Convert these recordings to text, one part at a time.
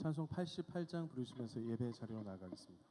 찬송 88장 부르시면서 예배 자리로 나가겠습니다.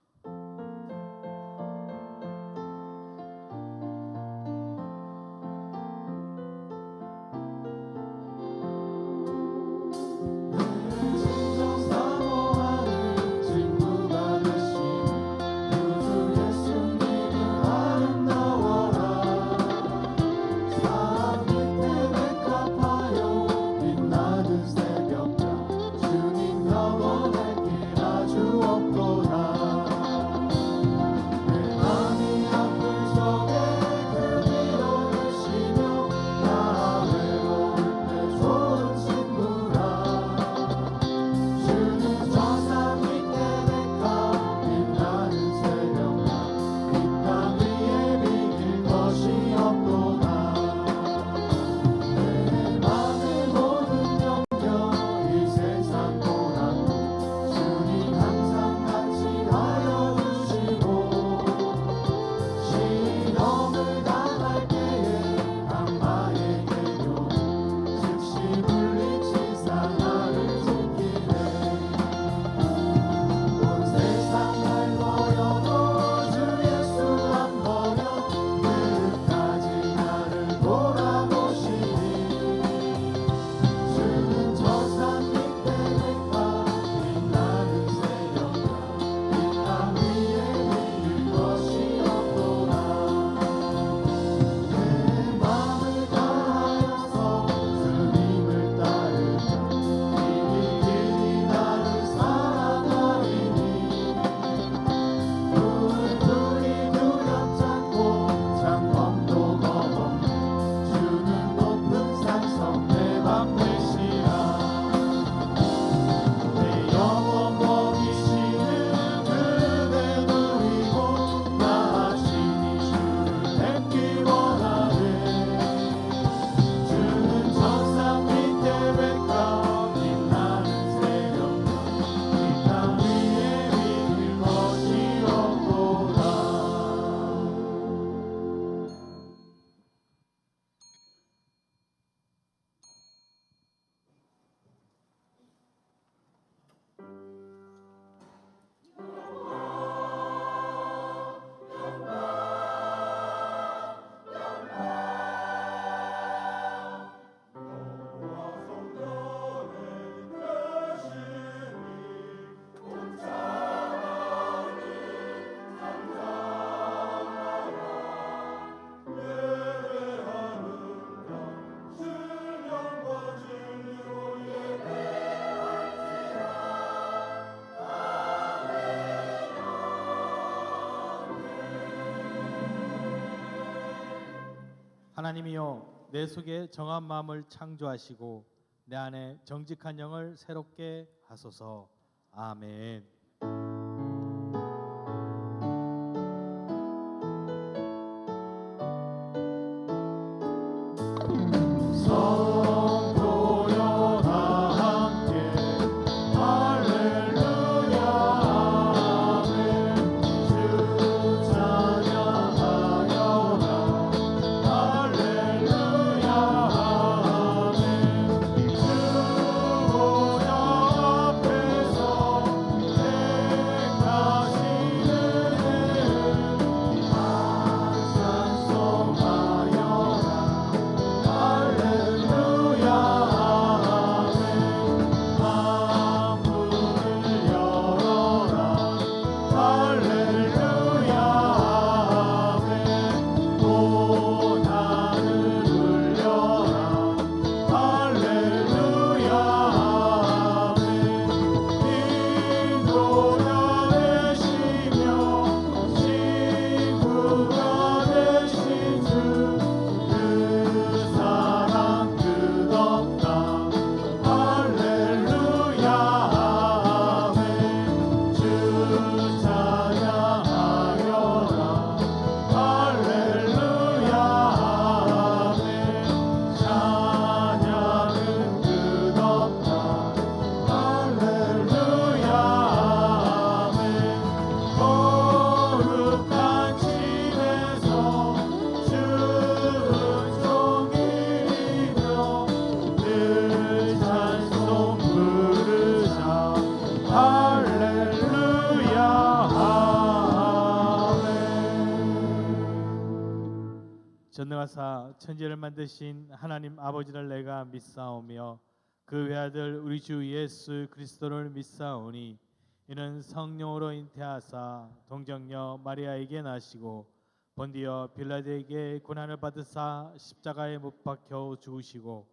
하나님이여, 내 속에 정한 마음을 창조하시고 내 안에 정직한 영을 새롭게 하소서. 아멘. 주 보좌 앞에서 전능하사 천지를 만드신 하나님 아버지를 내가 믿사오며 그 외아들 우리 주 예수 그리스도를 믿사오니 이는 성령으로 잉태하사 동정녀 마리아에게 나시고 본디어 빌라도에게 고난을 받으사 십자가에 못 박혀 죽으시고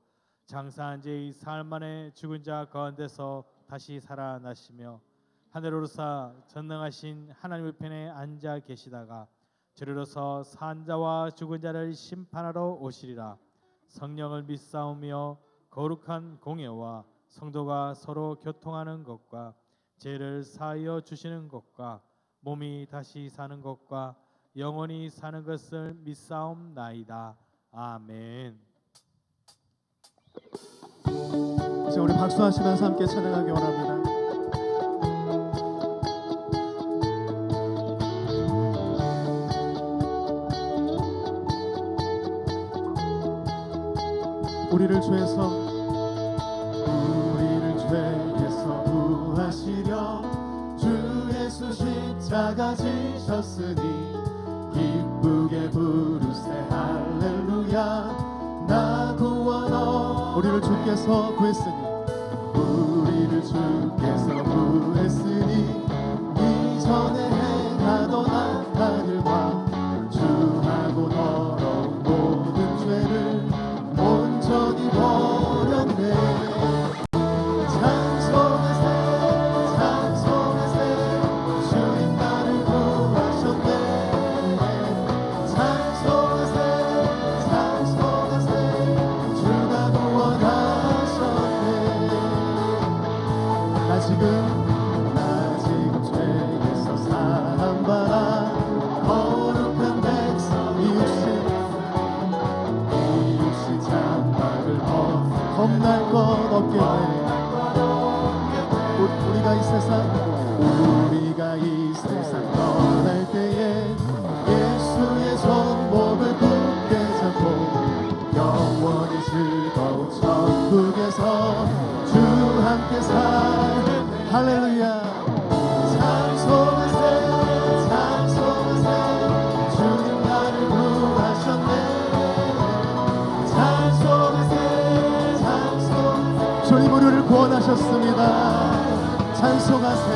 장사한 지 사흘 만에 죽은 자 가운데서 다시 살아나시며 하늘로 오르사 전능하신 하나님 우편에 앉아 계시다가 저리로서 산 자와 죽은 자를 심판하러 오시리라. 성령을 믿사오며 거룩한 공예와 성도가 서로 교통하는 것과 죄를 사하여 주시는 것과 몸이 다시 사는 것과 영원히 사는 것을 믿사옵나이다. 아멘. 이제 우리 박수하시면서 함께 찬양하기 원합니다. 우리를 죄에서 구하시려 주 예수 십자가 지셨으니 기쁘게 부르세 할렐루야. 나 구원어 우리를 주께서 구했으니 이전에 행하던 악한 일과 주하고 더러운 모든 죄를 온전히 버렸네. 찬송하세 주님 나를 구하셨네. 찬송하세 주가 구원하셨네. 나 지금 죄에서 사함받아 거룩한 백성 이웃이 장막을 겁날 것 없게 우리가 이 세상 떠날 때에 예수의 손목을 굳게 잡고 영원히 즐거운 천국에서 주 함께 살 할렐루야. 찬송하세 주님 나를 구하셨네. 찬송하세 주님 우리를 구원하셨습니다. 찬송하세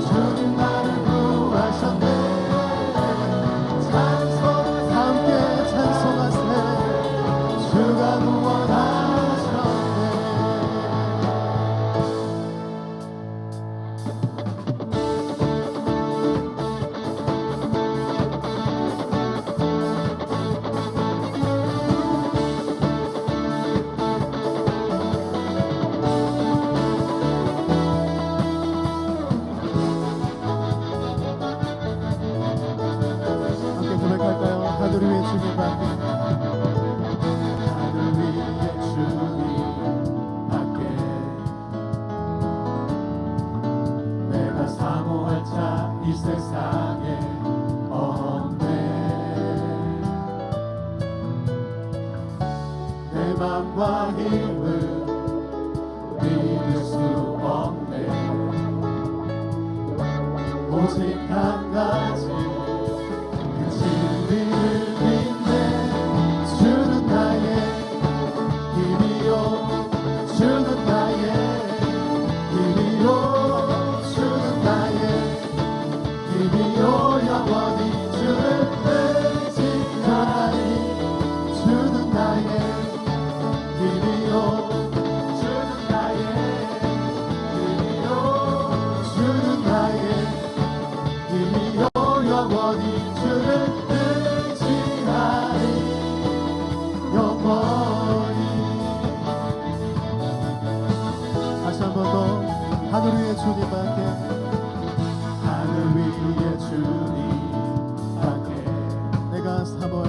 주님 나를 구하셨네. 함께 찬송하세 주가 구원하셨네. 하늘 위에 주님 밖에 내가 사모할 자 이 세상에 없네. 내 맘과 힘을 믿을 수 없네. 오직 한 가지 하늘 위에 주님 밖에 내가 사모할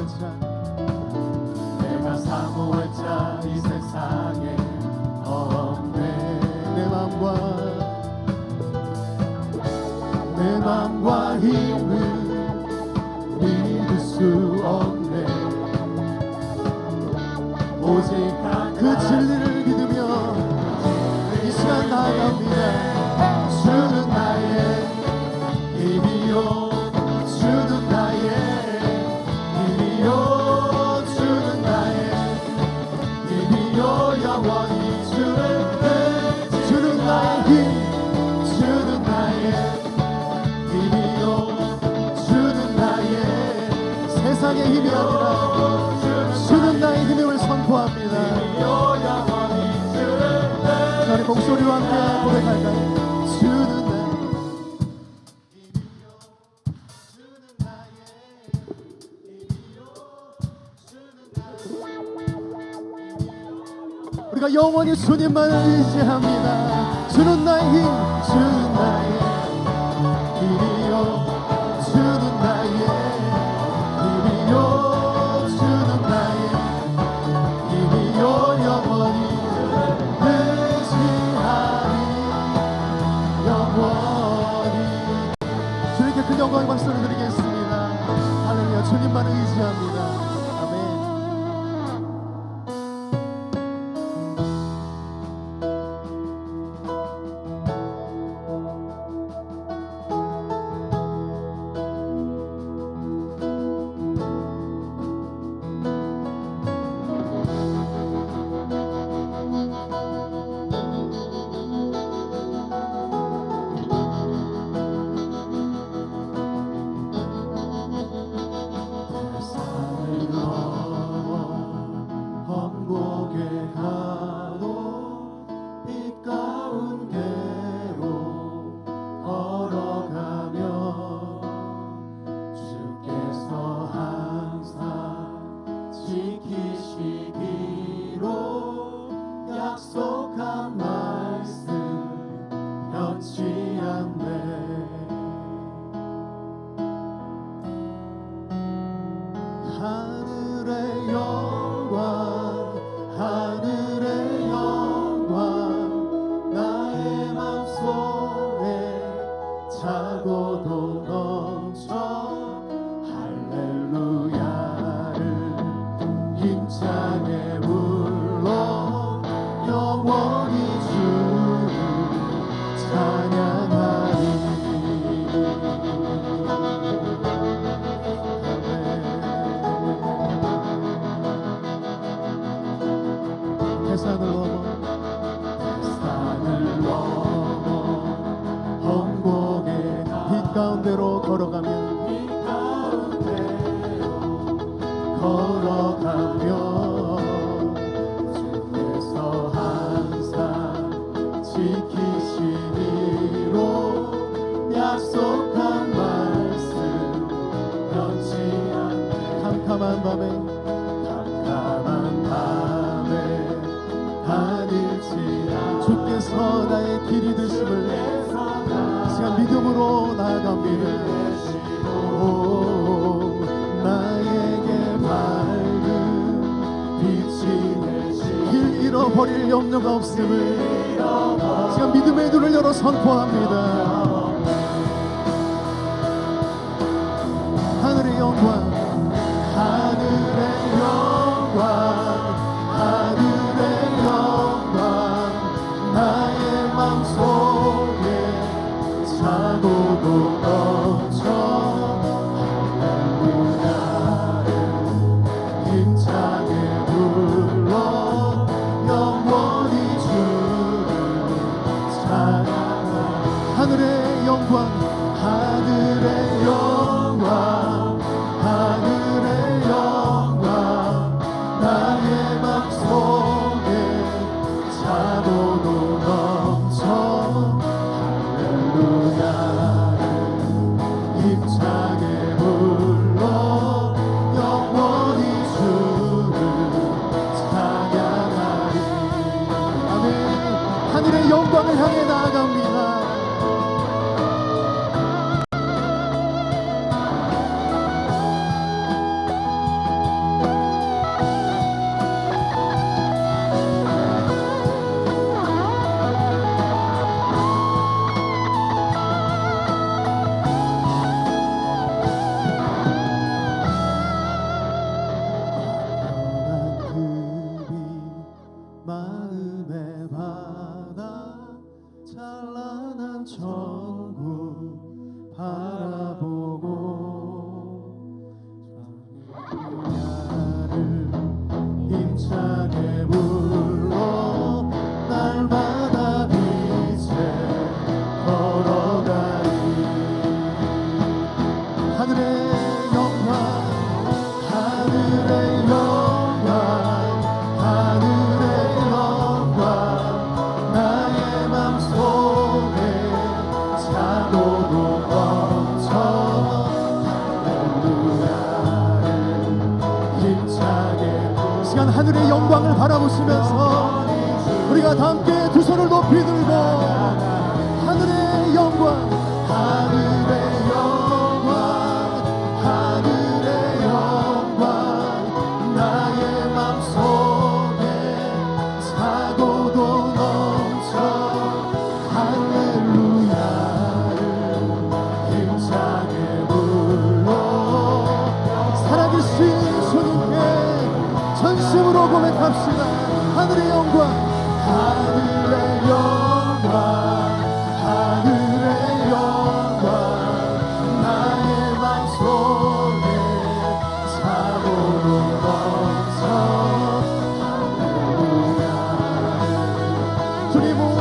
자 이 세상에 없네. 내 맘과 힘을 믿을 수 없네. 오직 그 진리를 믿으며 이 시간 나아갑니다. 주는 나의 힘이요 목소리와 함께 고백할까요? 주는 나 우리가 영원히 주님만 의지합니다. 주는 나의 힘, 주는 나의 길이요, 주는 나의 길이요, 주는 나의 길이요, 영원히 의지하리, 영원히. 주님께 큰 영광의 박수를 드리겠습니다. 할렐루야. 주님만 의지합니다. 아멘. 약속한 말씀 변치 않네. 하늘의 영광, 하늘의 영광, 나의 맘속에 차고도 넘쳐 할렐루야를 힘차게 불러 영원히 주를 찬양하리. 태산을 넘어 험곡의 빛 가운데로 걸어가면 주께서 항상 지키시기로 약속한 말씀 변치 않네. 캄캄한 밤에 다닐지라 주께서 나의 길이 되심을 시간 믿음으로 나아갑니다. 나에게 밝은 빛이 길 잃어버릴 염려가 없음을 시간 믿음의 눈을 열어 선포합니다. 하늘의 영광, 하늘의 영광, 하늘의 영광, 나의 맘속에 차고도 넘쳐 할렐루야를 힘차게 불러 영원히 주를 찬양하리. 하늘의 영광, 하늘의 영광, 하늘의 영광, 나의 맘속에 차고도 넘쳐 할렐루야를 힘차게 불러 영원히 주를 찬양하리. 아멘. 하늘의 영광을 향해 나아갑니다. 영광을 바라보시면서 우리가 다 함께 두 손을 높이 들고 하늘의 영광, 하늘의 영광, 하늘의 영광, 나의 맘속에 사고도 넘쳐 할렐루야를 힘차게 불러 살아계신 주님께 전심으로 고백합시다. 하늘의 영광, 하늘의 영광, 하늘의 영광, 나의 맘속에 사고로 넘쳐 할렐루야. 주님 모든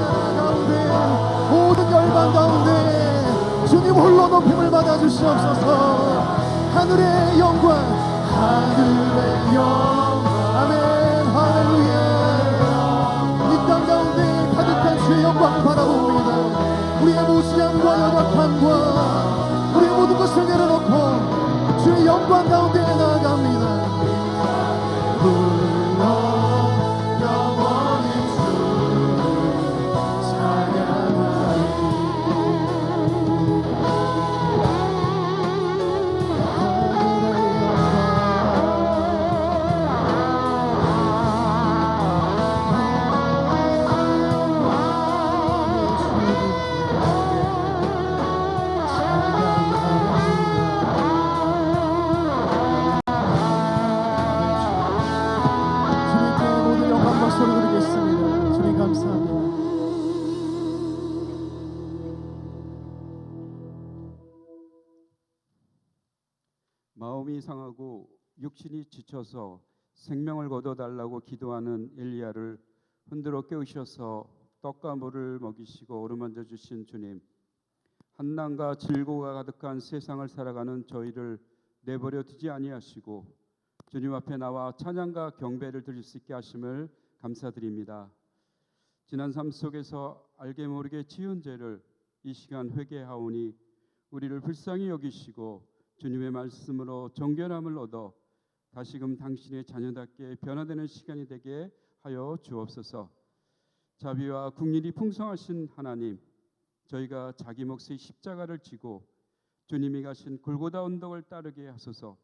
나라 가운데 모든 열방 가운데 주님 홀로 높임을 받아 주시옵소서. 하늘의 영광, 하늘의 영광, 아멘, 할렐루야. 이 땅 가운데 가득한 주의 영광을 바라봅니다. 우리의 무시함과 연약함과 우리의 모든 것을 내려놓고 주의 영광 가운데 나아갑니다. 불러 영원히 주를 찬양하리. 주님께 모든 영광과 소리 드리겠습니다. 주님 감사합니다. 마음이 상하고 육신이 지쳐서 생명을 거둬달라고 기도하는 엘리야를 흔들어 깨우셔서 떡과 물을 먹이시고 어루만져 주신 주님, 한난과 질고가 가득한 세상을 살아가는 저희를 내버려 두지 아니하시고 주님 앞에 나와 찬양과 경배를 드릴 수 있게 하심을 감사드립니다. 지난 삶 속에서 알게 모르게 지은 죄를 이 시간 회개하오니 우리를 불쌍히 여기시고 주님의 말씀으로 정결함을 얻어 다시금 당신의 자녀답게 변화되는 시간이 되게 하여 주옵소서. 자비와 국률이 풍성하신 하나님, 저희가 자기 몫의 십자가를 지고 주님이 가신 골고다 언덕을 따르게 하소서.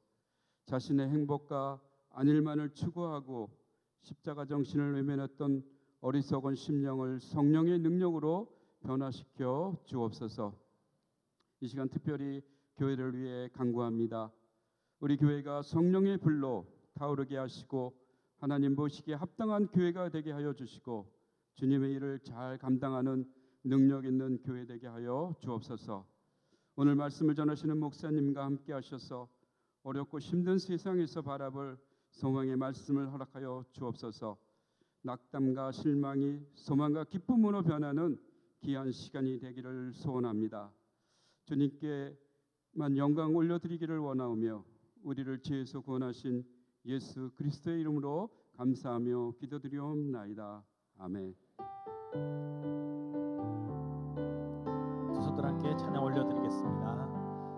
자신의 행복과 안일만을 추구하고 십자가 정신을 외면했던 어리석은 심령을 성령의 능력으로 변화시켜 주옵소서. 이 시간 특별히 교회를 위해 간구합니다. 우리 교회가 성령의 불로 타오르게 하시고 하나님 보시기에 합당한 교회가 되게 하여 주시고 주님의 일을 잘 감당하는 능력 있는 교회 되게 하여 주옵소서. 오늘 말씀을 전하시는 목사님과 함께 하셔서 어렵고 힘든 세상에서 바라볼 소망의 말씀을 허락하여 주옵소서. 낙담과 실망이 소망과 기쁨으로 변하는 귀한 시간이 되기를 소원합니다. 주님께만 영광 올려드리기를 원하오며 우리를 죄에서 구원하신 예수 그리스도의 이름으로 감사하며 기도드리옵나이다. 아멘. 두 손들 함께 찬양 올려드리겠습니다.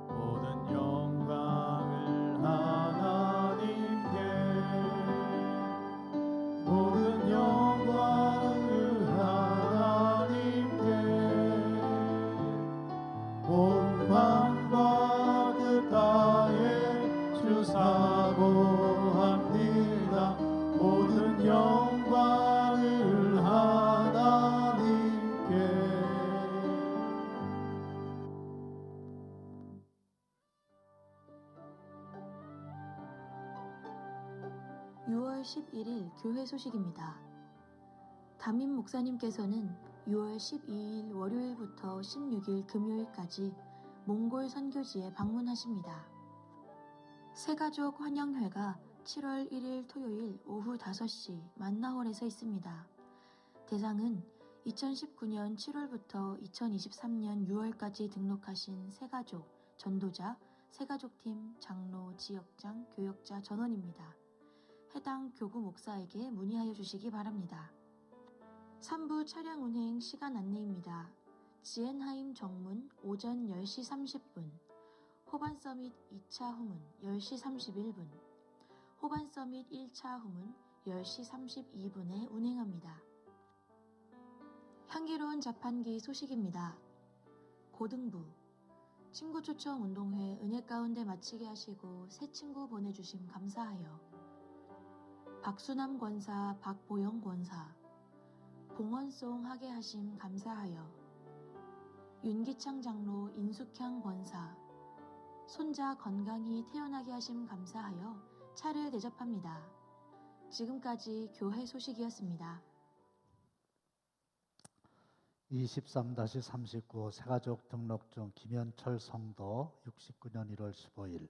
모든 영광을 하나님께, 모든 영광을 하나님께, 온 만과 그 땅에 주사고합니다. 모든 영광을 하나님께. 6월 11일 교회 소식입니다. 담임 목사님께서는 6월 12일 월요일부터 16일 금요일까지 몽골 선교지에 방문하십니다. 새가족 환영회가 7월 1일 토요일 오후 5시 만나홀에서 있습니다. 대상은 2019년 7월부터 2023년 6월까지 등록하신 새가족, 전도자, 새가족팀, 장로, 지역장, 교역자 전원입니다. 해당 교구 목사에게 문의하여 주시기 바랍니다. 3부 차량 운행 시간 안내입니다. 지엔하임 정문 오전 10시 30분, 호반 서밋 2차 후문 10시 31분, 호반 서밋 1차 후문 10시 32분에 운행합니다. 향기로운 자판기 소식입니다. 고등부 친구 초청 운동회 은혜 가운데 마치게 하시고 새 친구 보내주심 감사하여 박수남 권사, 박보영 권사, 봉헌송 하게 하심 감사하여 윤기창 장로, 인숙향 권사, 손자 건강히 태어나게 하심 감사하여 차를 대접합니다. 지금까지 교회 소식이었습니다. 23-39 새가족 등록증 김현철 성도 69년 1월 15일.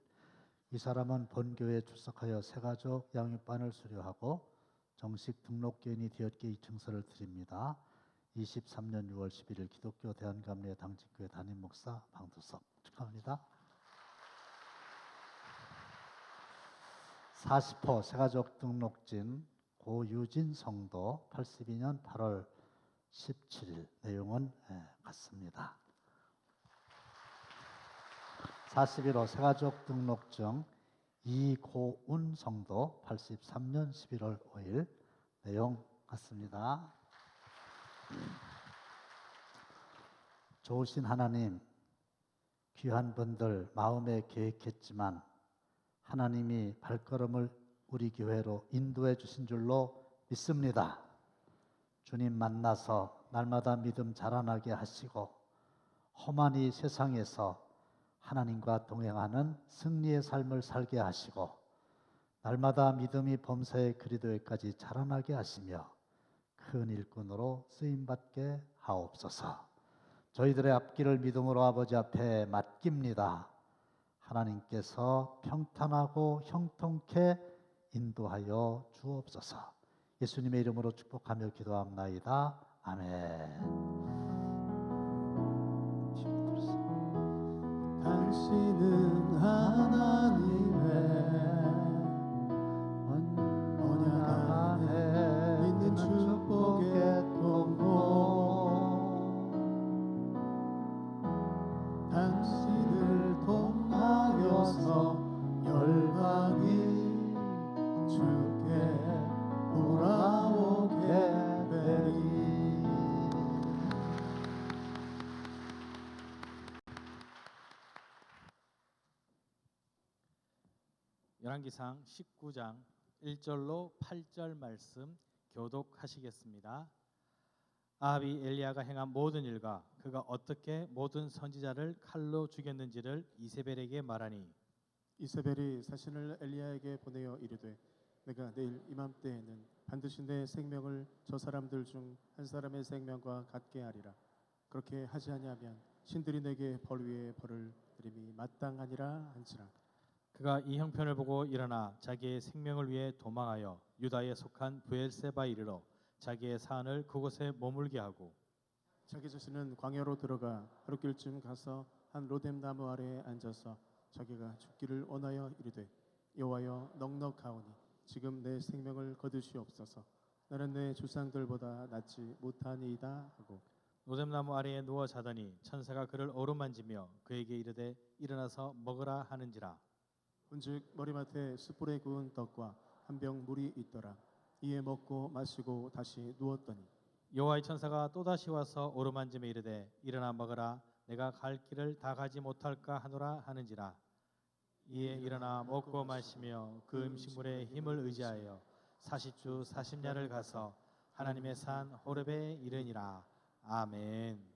이 사람은 본교회에 출석하여 새가족 양육반을 수료하고 정식 등록교인이 되었기에 이 증서를 드립니다. 23년 6월 11일 기독교 대한감리회 당직교회 담임 목사 방두섭 축하합니다. 40호 새가족 등록진 고유진 성도 82년 8월 17일 내용은 같습니다. 41호 새가족 등록증 이고운 성도 83년 11월 5일 내용 같습니다. 좋으신 하나님, 귀한 분들 마음에 계획했지만 하나님이 발걸음을 우리 교회로 인도해 주신 줄로 믿습니다. 주님 만나서 날마다 믿음 자라나게 하시고 험한 이 세상에서 하나님과 동행하는 승리의 삶을 살게 하시고 날마다 믿음이 범사의 그리도에까지 자라나게 하시며 큰 일꾼으로 쓰임받게 하옵소서. 저희들의 앞길을 믿음으로 아버지 앞에 맡깁니다. 하나님께서 평탄하고 형통케 인도하여 주옵소서. 예수님의 이름으로 축복하며 기도합나이다. 아멘. 당신은 하나님의 언약 안에 있는 축복의 통로, 당신을 통하여서 열방이 주께 돌아오게 되리. 열왕기상 19장 1절로 8절 말씀 교독하시겠습니다. 아합이 엘리야가 행한 모든 일과 그가 어떻게 모든 선지자를 칼로 죽였는지를 이세벨에게 말하니 이세벨이 사신을 엘리야에게 보내어 이르되 내가 내일 이맘때에는 반드시 내 생명을 저 사람들 중 한 사람의 생명과 같게 하리라. 그렇게 하지 아니하면 신들이 내게 벌 위에 벌을 들임이 마땅하니라 한지라. 그가 이 형편을 보고 일어나 자기의 생명을 위해 도망하여 유다에 속한 브엘세바에 이르러 자기의 사안을 그곳에 머물게 하고 자기 자신은 광야로 들어가 하룻길쯤 가서 한 로뎀 나무 아래에 앉아서 자기가 죽기를 원하여 이르되 여호와여 넉넉하오니 지금 내 생명을 거두시옵소서. 나는 내 조상들보다 낫지 못하니이다 하고 로뎀나무 아래에 누워 자더니 천사가 그를 어루만지며 그에게 이르되 일어나서 먹으라 하는지라. 본즉 머리맡에 숯불에 구운 떡과 한 병 물이 있더라. 이에 먹고 마시고 다시 누웠더니 여호와의 천사가 또다시 와서 오르만짐에 이르되 일어나 먹으라. 내가 갈 길을 다 가지 못할까 하노라 하는지라. 이에 일어나 먹고 마시며 그 음식물의 힘을 의지하여 40주 40야를 가서 하나님의 산 호렙에 이르니라. 아멘.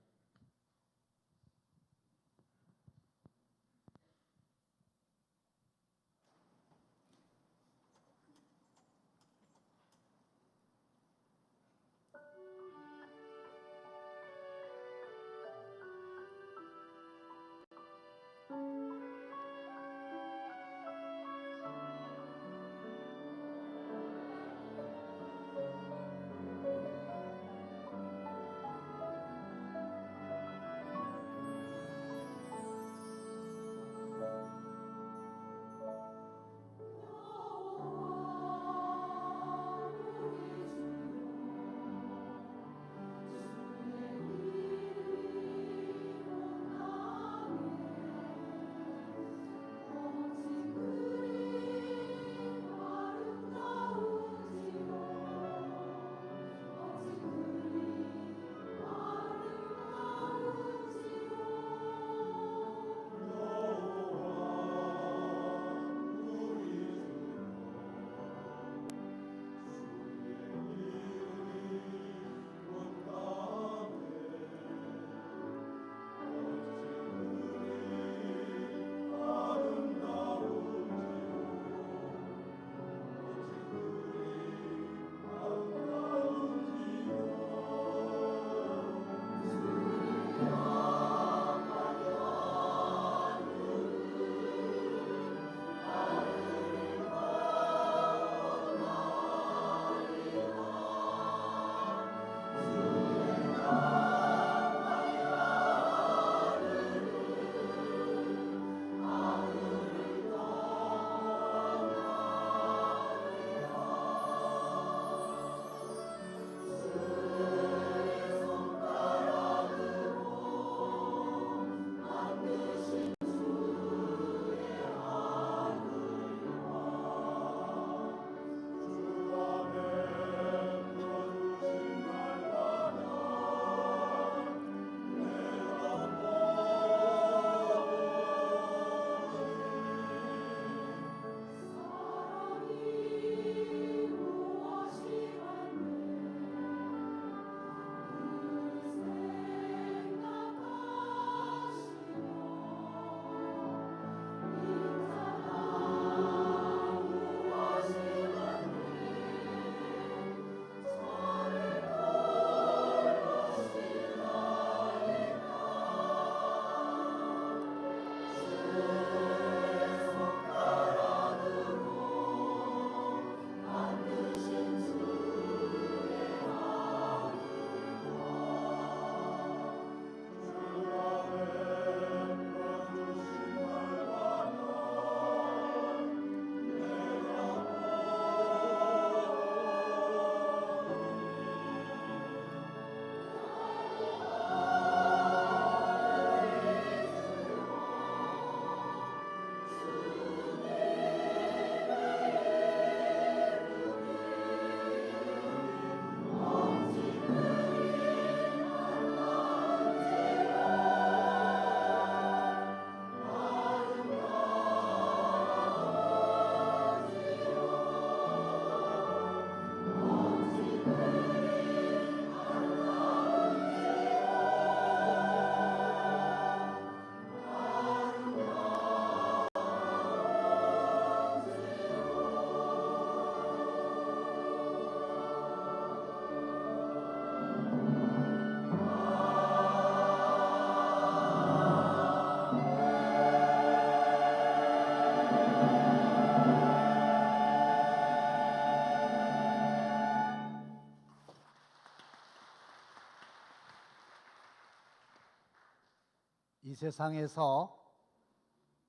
세상에서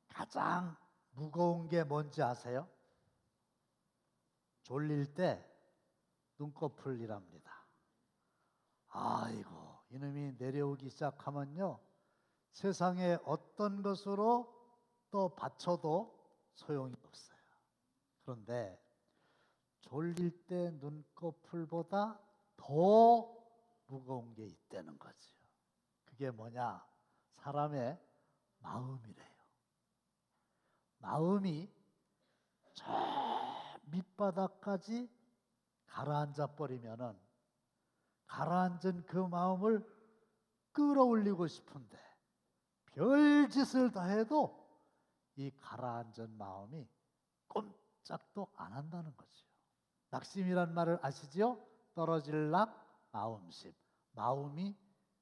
가장 무거운 게 뭔지 아세요? 졸릴 때 눈꺼풀이랍니다. 아이고, 이놈이 내려오기 시작하면요, 세상에 어떤 것으로 또 받쳐도 소용이 없어요. 그런데 졸릴 때 눈꺼풀보다 더 무거운 게 있다는 거죠. 그게 뭐냐? 사람의 마음이래요. 마음이 저 밑바닥까지 가라앉아 버리면은 가라앉은 그 마음을 끌어올리고 싶은데 별짓을 다 해도 이 가라앉은 마음이 꼼짝도 안 한다는 거죠. 낙심이란 말을 아시죠? 떨어질락 마음심. 마음이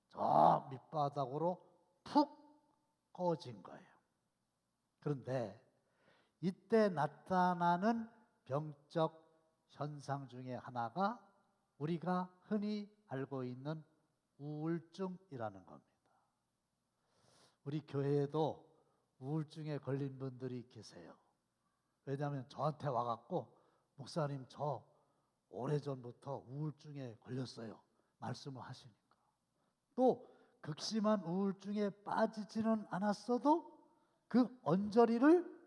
저 밑바닥으로 푹 꺼진 거예요. 그런데 이때 나타나는 병적 현상 중에 하나가 우리가 흔히 알고 있는 우울증이라는 겁니다. 우리 교회에도 우울증에 걸린 분들이 계세요. 왜냐하면 저한테 와갖고 목사님 저 오래전부터 우울증에 걸렸어요. 말씀을 하시니까. 또 극심한 우울증에 빠지지는 않았어도 그 언저리를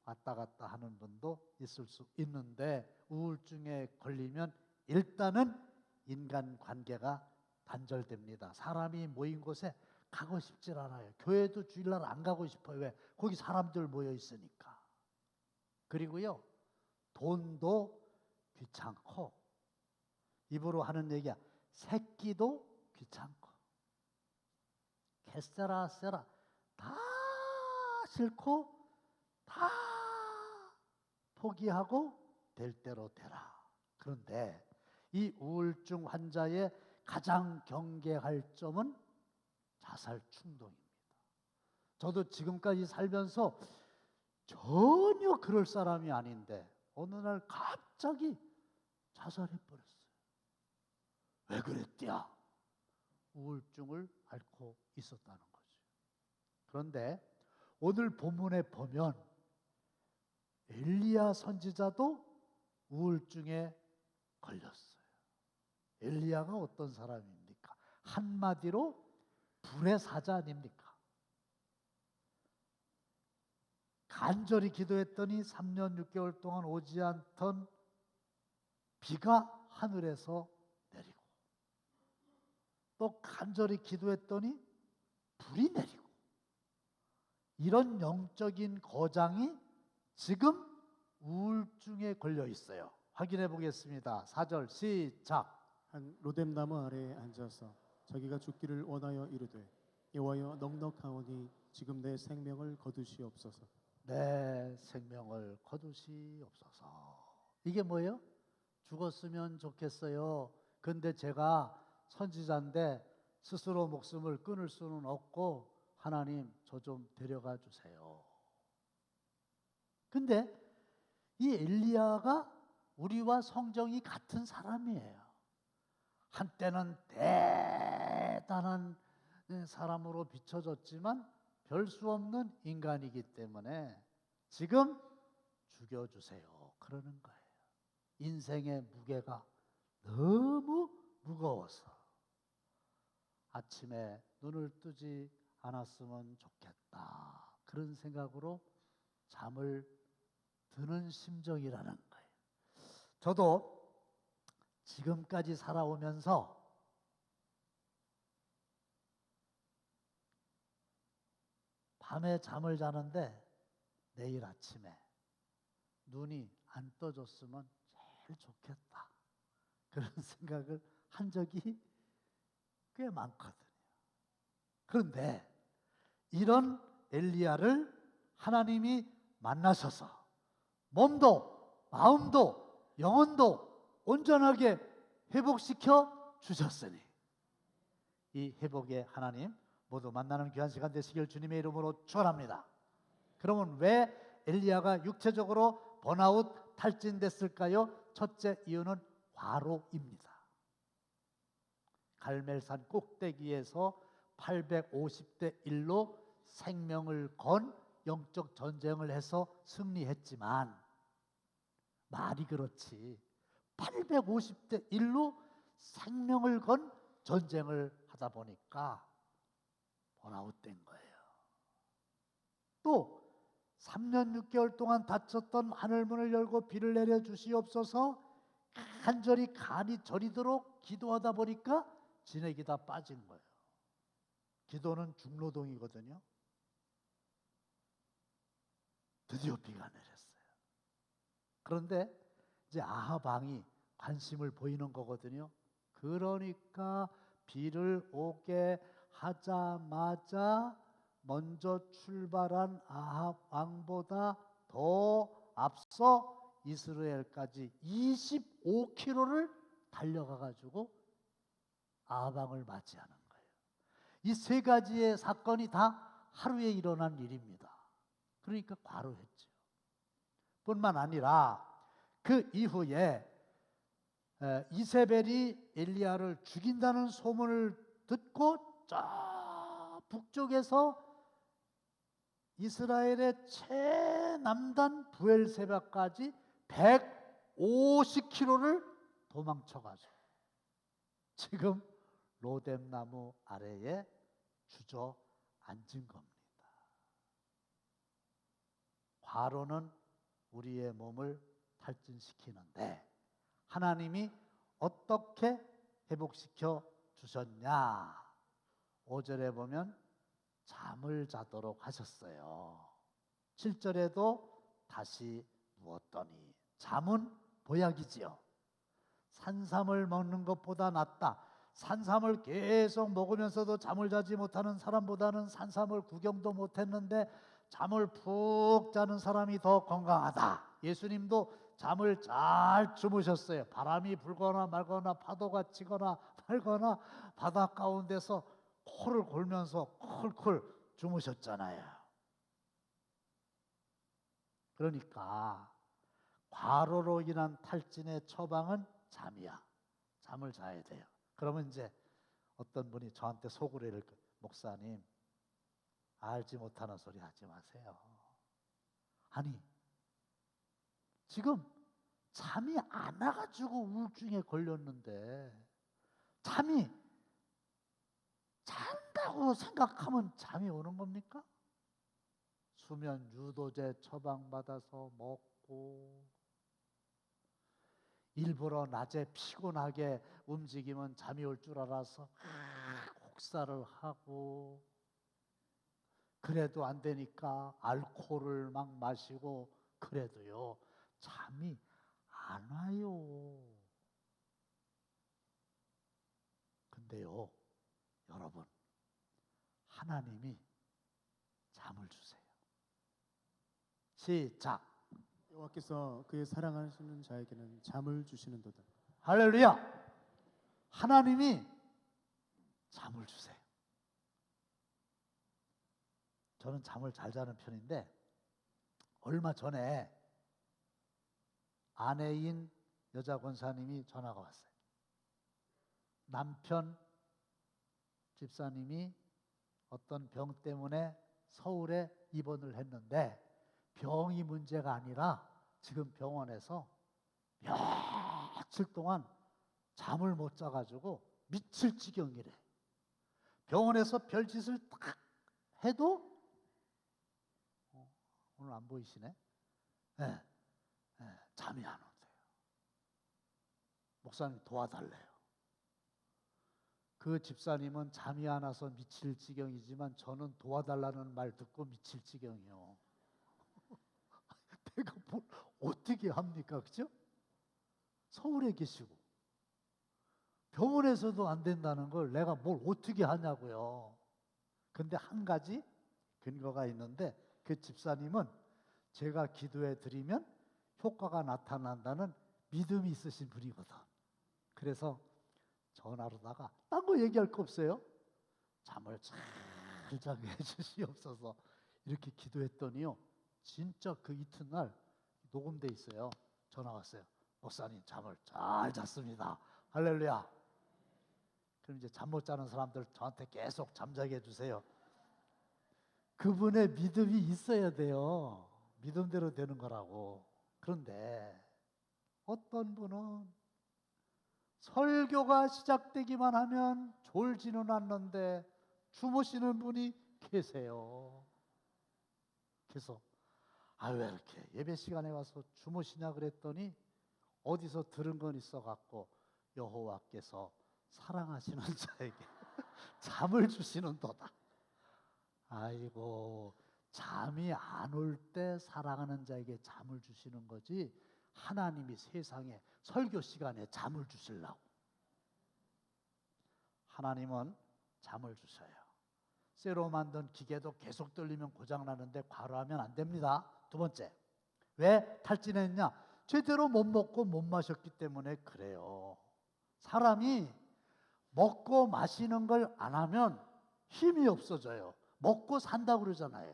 왔다 갔다 하는 분도 있을 수 있는데, 우울증에 걸리면 일단은 인간관계가 단절됩니다. 사람이 모인 곳에 가고 싶질 않아요. 교회도 주일날 안 가고 싶어요. 왜? 거기 사람들 모여 있으니까. 그리고요, 돈도 귀찮고, 입으로 하는 얘기야, 새끼도 귀찮고, 개쎄라 쎄라 다 싫고 다 포기하고 될 대로 되라. 그런데 이 우울증 환자의 가장 경계할 점은 자살 충동입니다. 저도 지금까지 살면서 전혀 그럴 사람이 아닌데 어느 날 갑자기 자살해 버렸어요. 왜 그랬대야? 우울증을 앓고 있었다는 거죠. 그런데 오늘 본문에 보면 엘리야 선지자도 우울증에 걸렸어요. 엘리야가 어떤 사람입니까? 한마디로 불의 사자 아닙니까? 간절히 기도했더니 3년 6개월 동안 오지 않던 비가 하늘에서 내리고, 또 간절히 기도했더니 불이 내리고, 이런 영적인 거장이 지금 우울증에 걸려 있어요. 확인해 보겠습니다. 4절 시작. 한 로뎀 나무 아래에 앉아서 자기가 죽기를 원하여 이르되 여호와여 넉넉하오니 지금 내 생명을 거두시옵소서. 내 생명을 거두시옵소서. 이게 뭐예요? 죽었으면 좋겠어요. 근데 제가 선지자인데 스스로 목숨을 끊을 수는 없고 하나님 저 좀 데려가 주세요. 근데 이 엘리야가 우리와 성정이 같은 사람이에요. 한때는 대단한 사람으로 비춰졌지만 별 수 없는 인간이기 때문에 지금 죽여주세요 그러는 거예요. 인생의 무게가 너무 무거워서 아침에 눈을 뜨지 않았으면 좋겠다 그런 생각으로 잠을 드는 심정이라는 거예요. 저도 지금까지 살아오면서 밤에 잠을 자는데 내일 아침에 눈이 안 떠졌으면 제일 좋겠다 그런 생각을 한 적이 꽤 많거든요. 그런데 이런 엘리야를 하나님이 만나셔서 몸도 마음도 영혼도 온전하게 회복시켜 주셨으니 이 회복의 하나님 모두 만나는 귀한 시간 되시길 주님의 이름으로 축원합니다. 그러면 왜 엘리야가 육체적으로 번아웃 탈진됐을까요? 첫째 이유는 과로입니다. 갈멜산 꼭대기에서 850대 1로 생명을 건 영적 전쟁을 해서 승리했지만 말이 그렇지 850대 1로 생명을 건 전쟁을 하다 보니까 번아웃된 거예요. 또 3년 6개월 동안 닫혔던 하늘문을 열고 비를 내려 주시옵소서 간절히 간이 저리도록 기도하다 보니까 진액이 다 빠진 거예요. 기도는 중노동이거든요. 드디어 비가 내렸어요. 그런데 이제 아합 왕이 관심을 보이는 거거든요. 그러니까 비를 오게 하자마자 먼저 출발한 아합 왕보다 더 앞서 이스라엘까지 25km를 달려가 가지고 아합 왕을 맞이하는 거예요. 이 세 가지의 사건이 다 하루에 일어난 일입니다. 그러니까 과로했죠. 뿐만 아니라 그 이후에 이세벨이 엘리야를 죽인다는 소문을 듣고 저 북쪽에서 이스라엘의 최남단 부엘세바까지 150km를 도망쳐가지고 지금 로뎀나무 아래에 주저앉은 겁니다. 과로는 우리의 몸을 탈진시키는데 하나님이 어떻게 회복시켜 주셨냐? 5절에 보면 잠을 자도록 하셨어요. 7절에도 다시 누웠더니 잠은 보약이지요. 산삼을 먹는 것보다 낫다. 산삼을 계속 먹으면서도 잠을 자지 못하는 사람보다는 산삼을 구경도 못했는데 잠을 푹 자는 사람이 더 건강하다. 예수님도 잠을 잘 주무셨어요. 바람이 불거나 말거나 파도가 치거나 말거나 바다 가운데서 코를 골면서 쿨쿨 주무셨잖아요. 그러니까 과로로 인한 탈진의 처방은 잠이야. 잠을 자야 돼요. 그러면 이제 어떤 분이 저한테 소구례를 목사님 알지 못하는 소리 하지 마세요. 아니 지금 잠이 안 와가지고 우울증에 걸렸는데 잠이 잔다고 생각하면 잠이 오는 겁니까? 수면 유도제 처방받아서 먹고 일부러 낮에 피곤하게 움직이면 잠이 올 줄 알아서 혹사를 하고 그래도 안 되니까 알코올을 막 마시고 그래도요 잠이 안 와요. 근데요 여러분 하나님이 잠을 주세요. 시작. 여호와께서 그의 사랑하시는 자에게는 잠을 주시는도다. 할렐루야. 하나님이 잠을 주세요. 저는 잠을 잘 자는 편인데 얼마 전에 아내인 여자 권사님이 전화가 왔어요. 남편 집사님이 어떤 병 때문에 서울에 입원을 했는데 병이 문제가 아니라 지금 병원에서 며칠 동안 잠을 못 자가지고 미칠 지경이래. 병원에서 별짓을 딱 해도 오늘 안 보이시네? 네, 잠이 안 오세요. 목사님 도와달래요. 그 집사님은 잠이 안 와서 미칠 지경이지만 저는 도와달라는 말 듣고 미칠 지경이요. 내가 뭘 어떻게 합니까? 그죠? 서울에 계시고 병원에서도 안 된다는 걸 내가 뭘 어떻게 하냐고요. 근데 한 가지 근거가 있는데 그 집사님은 제가 기도해 드리면 효과가 나타난다는 믿음이 있으신 분이거든. 그래서 전화로다가 딴 거 얘기할 거 없어요. 잠을 잘 자게 해주시옵소서 이렇게 기도했더니요 진짜 그 이튿날 녹음돼 있어요. 전화 왔어요. 목사님 잠을 잘 잤습니다. 할렐루야. 그럼 이제 잠 못 자는 사람들 저한테 계속 잠자게 해주세요. 그분의 믿음이 있어야 돼요. 믿음대로 되는 거라고. 그런데 어떤 분은 설교가 시작되기만 하면 졸지는 않는데 주무시는 분이 계세요. 그래서 왜 이렇게 예배 시간에 와서 주무시냐 그랬더니 어디서 들은 건 있어갖고 여호와께서 사랑하시는 자에게 잠을 주시는도다. 아이고, 잠이 안 올 때 사랑하는 자에게 잠을 주시는 거지 하나님이 세상에 설교 시간에 잠을 주시려고. 하나님은 잠을 주셔요. 쇠로 만든 기계도 계속 돌리면 고장나는데 과로하면 안 됩니다. 두 번째, 왜 탈진했냐? 제대로 못 먹고 못 마셨기 때문에 그래요. 사람이 먹고 마시는 걸 안 하면 힘이 없어져요. 먹고 산다고 그러잖아요.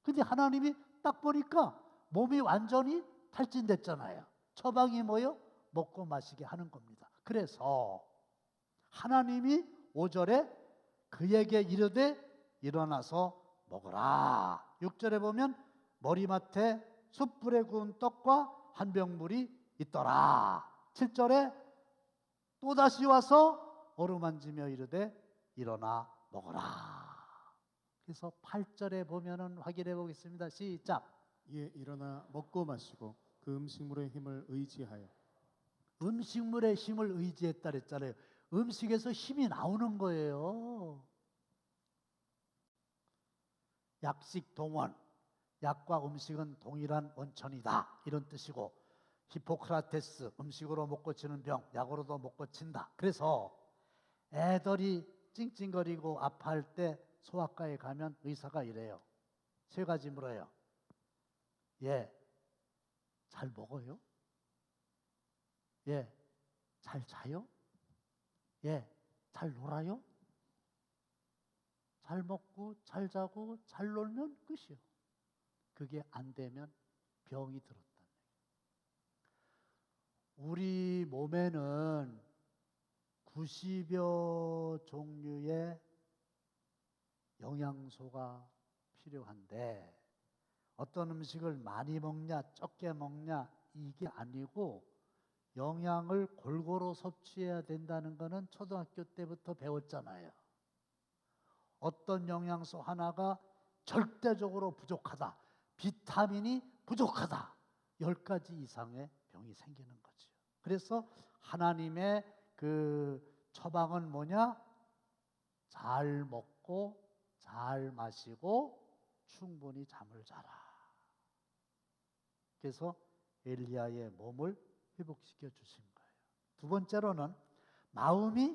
근데 하나님이 딱 보니까 몸이 완전히 탈진됐잖아요. 처방이 뭐요? 먹고 마시게 하는 겁니다. 그래서 하나님이 5절에 그에게 이르되 일어나서 먹으라. 6절에 보면 머리맡에 숯불에 구운 떡과 한 병물이 있더라. 7절에 또다시 와서 어루만지며 이르되 일어나 먹으라. 그래서 8절에 보면은 확인해 보겠습니다. 시작. 이에 일어나 먹고 마시고 그 음식물의 힘을 의지하여. 음식물의 힘을 의지했다 그랬잖아요. 음식에서 힘이 나오는 거예요. 약식 동원, 약과 음식은 동일한 원천이다, 이런 뜻이고, 히포크라테스, 음식으로 못 고치는 병, 약으로도 못 고친다. 그래서 애들이 찡찡거리고 아파할 때 소아과에 가면 의사가 이래요. 세 가지 물어요. 잘 먹어요? 잘 자요? 잘 놀아요? 잘 먹고 잘 자고 잘 놀면 끝이요. 그게 안 되면 병이 들었다. 우리 몸에는 90여 종류의 영양소가 필요한데 어떤 음식을 많이 먹냐 적게 먹냐 이게 아니고 영양을 골고루 섭취해야 된다는 것은 초등학교 때부터 배웠잖아요. 어떤 영양소 하나가 절대적으로 부족하다, 비타민이 부족하다, 10가지 이상의 병이 생기는 거죠. 그래서 하나님의 그 처방은 뭐냐? 잘 먹고 잘 마시고 충분히 잠을 자라. 그래서 엘리야의 몸을 회복시켜 주신 거예요. 두 번째로는 마음이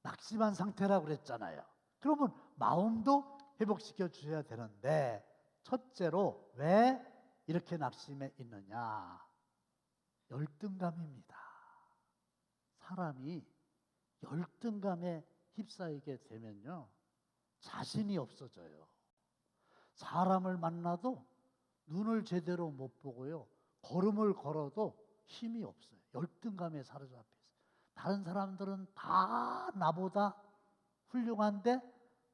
낙심한 상태라고 그랬잖아요. 그러면 마음도 회복시켜 주셔야 되는데 첫째로 왜 이렇게 낙심해 있느냐? 열등감입니다. 사람이 열등감에 휩싸이게 되면요, 자신이 없어져요. 사람을 만나도 눈을 제대로 못 보고요, 걸음을 걸어도 힘이 없어요. 열등감에 사로잡혀 있어요. 다른 사람들은 다 나보다 훌륭한데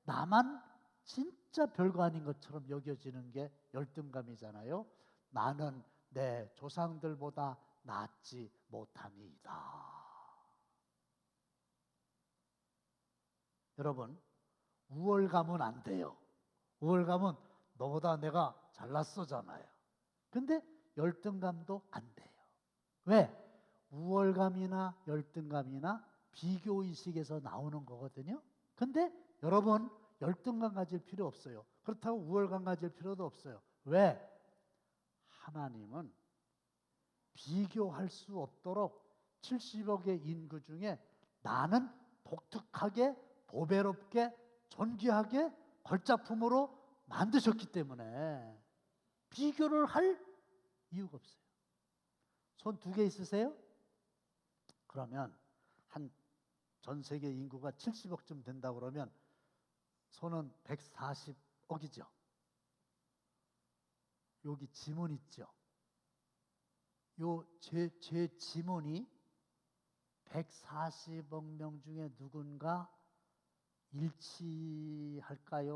나만 진짜 별거 아닌 것처럼 여겨지는 게 열등감이잖아요. 나는 내 조상들보다 낫지 못함이다. 여러분, 우월감은 안 돼요. 우월감은 너보다 내가 잘났어잖아요. 근데 열등감도 안 돼요. 왜? 우월감이나 열등감이나 비교의식에서 나오는 거거든요. 근데 여러분, 열등감 가질 필요 없어요. 그렇다고 우월감 가질 필요도 없어요. 왜? 하나님은 비교할 수 없도록 70억의 인구 중에 나는 독특하게 보배롭게 존귀하게 걸작품으로 만드셨기 때문에 비교를 할 이유가 없어요. 손 2개 있으세요? 그러면 한 전 세계 인구가 70억쯤 된다고 그러면 손은 140억이죠. 여기 지문 있죠. 제 지문이 140억 명 중에 누군가 일치할까요?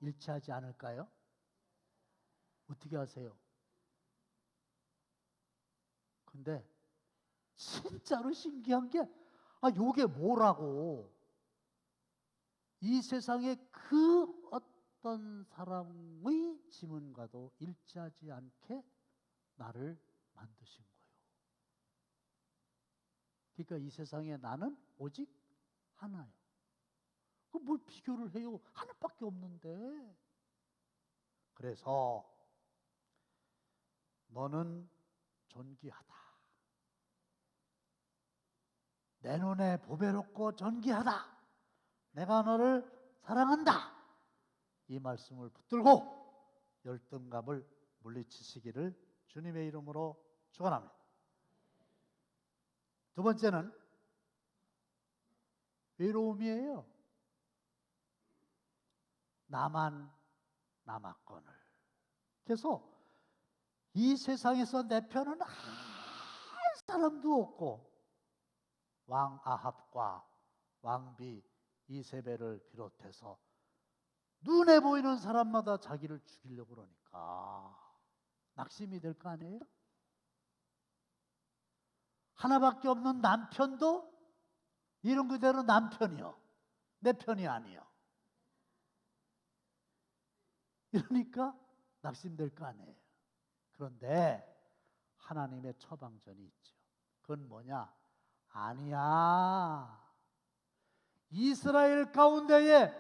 일치하지 않을까요? 어떻게 하세요? 근데 진짜로 신기한 게 요게 뭐라고? 이 세상에 그 어떤 사람의 지문과도 일치하지 않게 나를 만드신 거예요. 그러니까 이 세상에 나는 오직 하나예요. 그럼 뭘 비교를 해요? 하나밖에 없는데. 그래서 너는 존귀하다. 내 눈에 보배롭고 존귀하다. 내가 너를 사랑한다. 이 말씀을 붙들고 열등감을 물리치시기를 주님의 이름으로 축원합니다. 두 번째는 외로움이에요. 나만 남았거늘. 그래서 이 세상에서 내 편은 한 사람도 없고 왕 아합과 왕비 이세벨을 비롯해서 눈에 보이는 사람마다 자기를 죽이려고 그러니까 낙심이 될 거 아니에요? 하나밖에 없는 남편도 이름 그대로 남편이요. 내 편이 아니요. 이러니까 낙심될 거 아니에요. 그런데 하나님의 처방전이 있죠. 그건 뭐냐? 아니야. 이스라엘 가운데에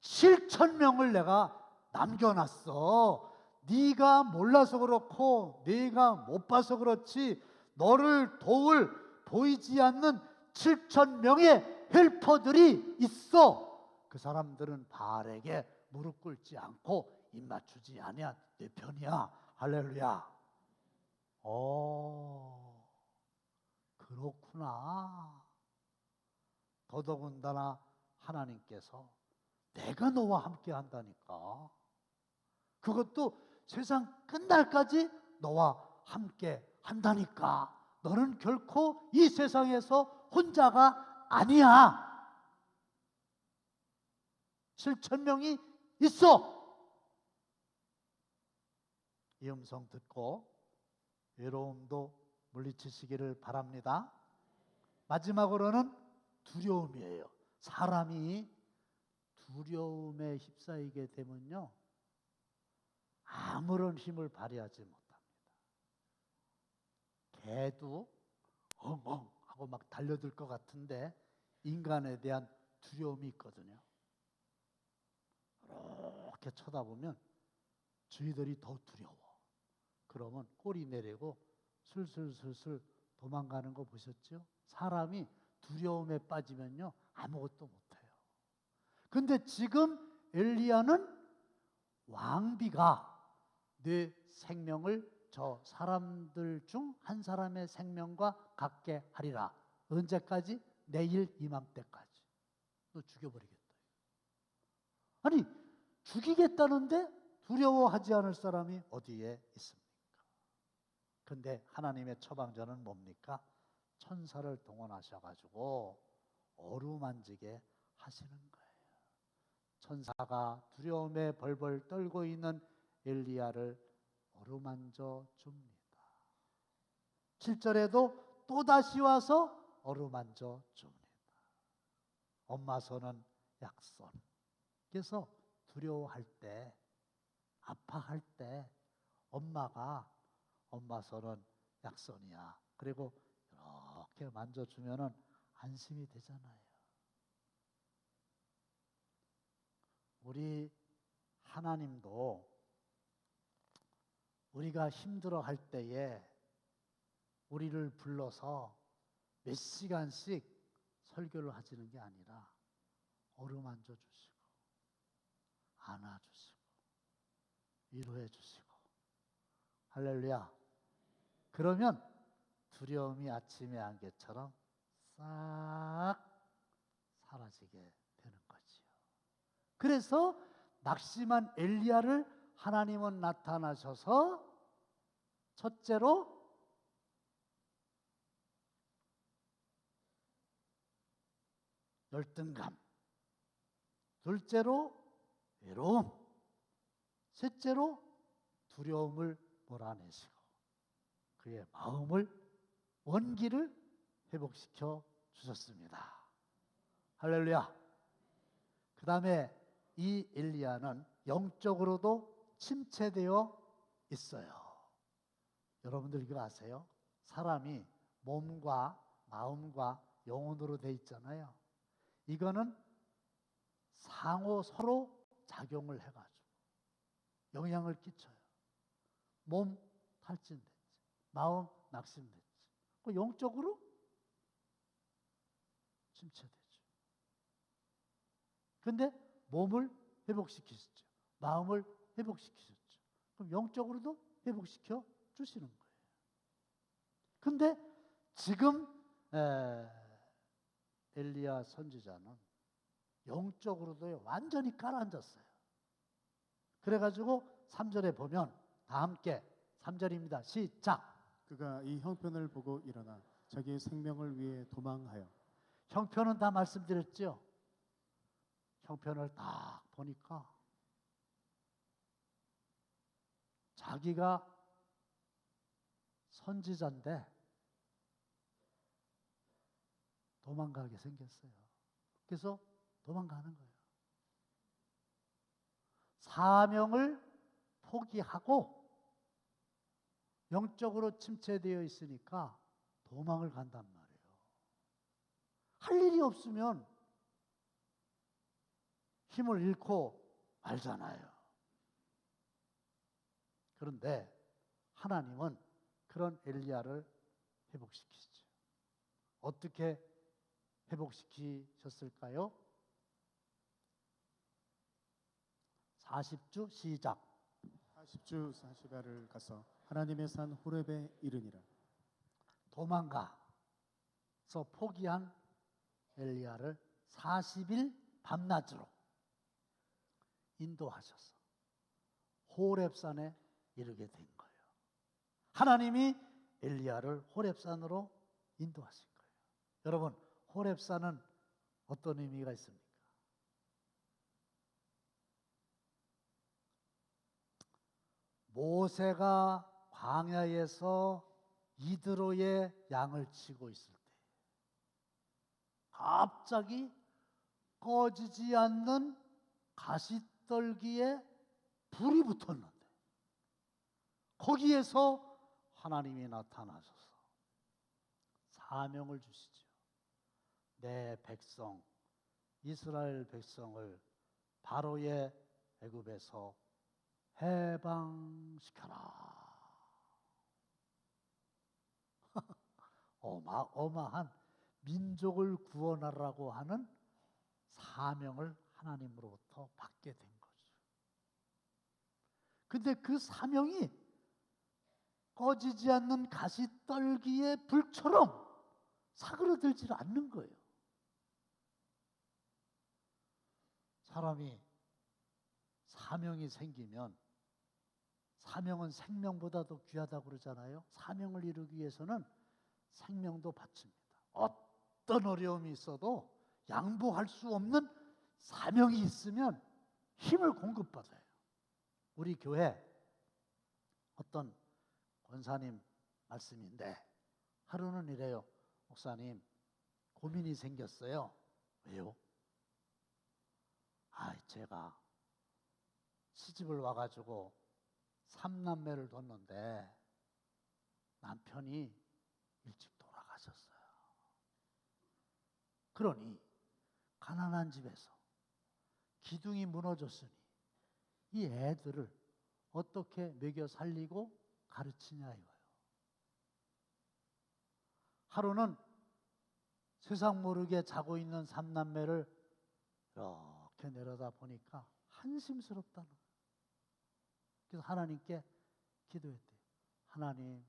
7,000명을 내가 남겨놨어. 네가 몰라서 그렇고 네가 못 봐서 그렇지 너를 도울 보이지 않는 7,000명의 헬퍼들이 있어. 그 사람들은 바알에게 무릎 꿇지 않고 입 맞추지 아니야. 내 편이야. 할렐루야. 그렇구나. 더더군다나 하나님께서 내가 너와 함께 한다니까. 그것도 세상 끝날까지 너와 함께 한다니까. 너는 결코 이 세상에서 혼자가 아니야. 7,000명이 있어. 이 음성 듣고 외로움도 물리치시기를 바랍니다. 마지막으로는 두려움이에요. 사람이 두려움에 휩싸이게 되면요, 아무런 힘을 발휘하지 못합니다. 개도 엉엉 하고 막 달려들 것 같은데 인간에 대한 두려움이 있거든요. 이렇게 쳐다보면 저희들이 더 두려워. 그러면 꼬리 내리고 슬슬슬슬 도망가는 거 보셨죠? 사람이 두려움에 빠지면요 아무것도 못해요. 근데 지금 엘리야는 왕비가 내 생명을 저 사람들 중 한 사람의 생명과 같게 하리라. 언제까지? 내일 이맘때까지. 너 죽여버리겠다. 아니 죽이겠다는데 두려워하지 않을 사람이 어디에 있습니까? 근데 하나님의 처방전은 뭡니까? 천사를 동원하셔가지고 어루만지게 하시는 거예요. 천사가 두려움에 벌벌 떨고 있는 엘리야를 어루만져 줍니다. 7절에도 또다시 와서 어루만져 줍니다. 엄마 손은 약손. 그래서 두려워할 때, 아파할 때 엄마가 엄마 손은 약손이야. 그리고 이렇게 만져주면 안심이 되잖아요. 우리 하나님도 우리가 힘들어할 때에 우리를 불러서 몇 시간씩 설교를 하시는 게 아니라 어루만져 주시고 안아주시고 위로해 주시고 할렐루야. 그러면 두려움이 아침의 안개처럼 싹 사라지게 되는 거지요. 그래서 낙심한 엘리야를 하나님은 나타나셔서 첫째로 열등감, 둘째로 외로움, 셋째로 두려움을 몰아내시고 그의 마음을 원기를 회복시켜 주셨습니다. 할렐루야. 그 다음에 이 엘리야는 영적으로도 침체되어 있어요. 여러분들 이거 아세요? 사람이 몸과 마음과 영혼으로 돼 있잖아요. 이거는 상호 서로 작용을 해가지고 영향을 끼쳐요. 몸 탈진됐지, 마음 낙심됐지, 그 영적으로 침체되죠. 근데 몸을 회복시키셨죠. 마음을 회복시키셨죠. 그럼 영적으로도 회복시켜 주시는 거예요. 근데 지금 엘리야 선지자는 영적으로도 완전히 가라앉았어요. 그래가지고 3절에 보면 다 함께 3절입니다. 시작. 그가 이 형편을 보고 일어나 자기의 생명을 위해 도망하여. 형편은 다 말씀드렸죠. 형편을 딱 보니까 자기가 선지자인데 도망가게 생겼어요. 그래서 도망가는 거예요. 사명을 포기하고 영적으로 침체되어 있으니까 도망을 간단 말이에요. 할 일이 없으면 힘을 잃고 말잖아요. 그런데 하나님은 그런 엘리야를 회복시키시죠. 어떻게 회복시키셨을까요? 40주 시작. 40주 40야를 가서 하나님의 산 호렙에 이르니라. 도망가서 포기한 엘리야를 40일 밤낮으로 인도하셔서 호렙산에 이르게 된 거예요. 하나님이 엘리야를 호렙산으로 인도하신 거예요. 여러분, 호렙산은 어떤 의미가 있습니까? 모세가 광야에서 이드로의 양을 치고 있을 때 갑자기 꺼지지 않는 가시떨기에 불이 붙었는데 거기에서 하나님이 나타나셔서 사명을 주시죠. 내 백성 이스라엘 백성을 바로의 애굽에서 해방시켜라. 어마어마한 민족을 구원하라고 하는 사명을 하나님으로부터 받게 된 거죠. 근데 그 사명이 꺼지지 않는 가시떨기의 불처럼 사그러들지 않는 거예요. 사람이 사명이 생기면 사명은 생명보다도 귀하다고 그러잖아요. 사명을 이루기 위해서는 생명도 바칩니다. 어떤 어려움이 있어도 양보할 수 없는 사명이 있으면 힘을 공급받아요. 우리 교회 어떤 권사님 말씀인데 하루는 이래요. 목사님, 고민이 생겼어요. 왜요? 제가 시집을 와가지고 3남매를 뒀는데 남편이 일찍 돌아가셨어요. 그러니 가난한 집에서 기둥이 무너졌으니 이 애들을 어떻게 먹여 살리고 가르치냐 이거예요. 하루는 세상 모르게 자고 있는 3남매를 이렇게 내려다 보니까 한심스럽다는 거예요. 그래서 하나님께 기도했대요. 하나님,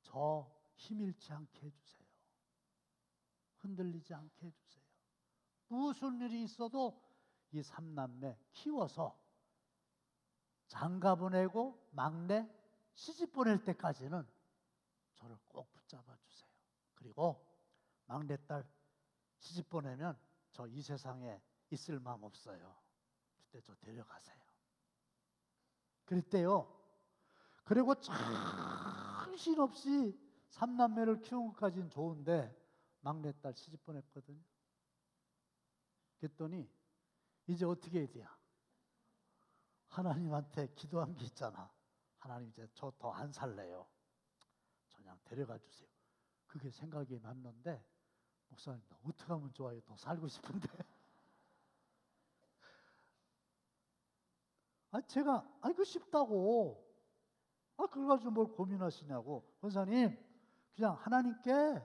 저 힘일치 않게 해주세요. 흔들리지 않게 해주세요. 무슨 일이 있어도 이 3남매 키워서 장가 보내고 막내 시집 보낼 때까지는 저를 꼭 붙잡아 주세요. 그리고 막내딸 시집 보내면 저 이 세상에 있을 마음 없어요. 그때 저 데려가세요. 그랬대요. 그리고 정신없이 3남매를 키운 것까지는 좋은데 막내딸 시집 보냈거든요. 그랬더니 이제 어떻게 해야 돼요? 하나님한테 기도한 게 있잖아. 하나님 이제 저 더 안 살래요. 저 그냥 데려가 주세요. 그게 생각이 났는데 목사님 나 어떻게 하면 좋아요? 더 살고 싶은데. 제가 이거 쉽다고. 그걸 가지고 뭘 고민하시냐고. 권사님 그냥 하나님께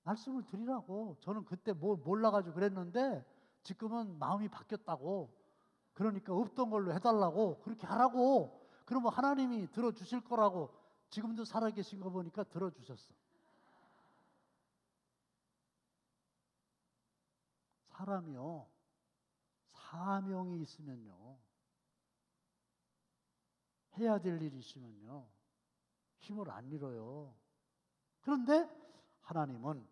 말씀을 드리라고. 저는 그때 뭐 몰라가지고 그랬는데 지금은 마음이 바뀌었다고. 그러니까 없던 걸로 해달라고. 그렇게 하라고. 그러면 하나님이 들어주실 거라고. 지금도 살아계신 거 보니까 들어주셨어. 사람이요, 사명이 있으면요, 해야 될 일이 있으면요 힘을 안 잃어요. 그런데 하나님은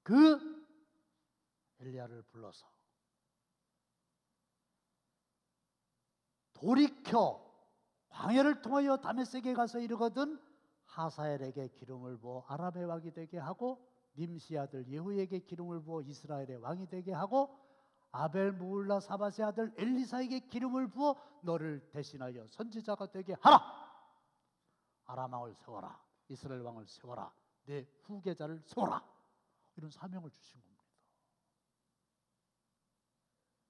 그 엘리야를 불러서 돌이켜 광야를 통하여 다메섹에 가서 이르거든 하사엘에게 기름을 부어 아람의 왕이 되게 하고 님시 아들 예후에게 기름을 부어 이스라엘의 왕이 되게 하고 아벨 무울라 사밧의 아들 엘리사에게 기름을 부어 너를 대신하여 선지자가 되게 하라. 아람 왕을 세워라. 이스라엘 왕을 세워라. 내 후계자를 세워라. 이런 사명을 주신 겁니다.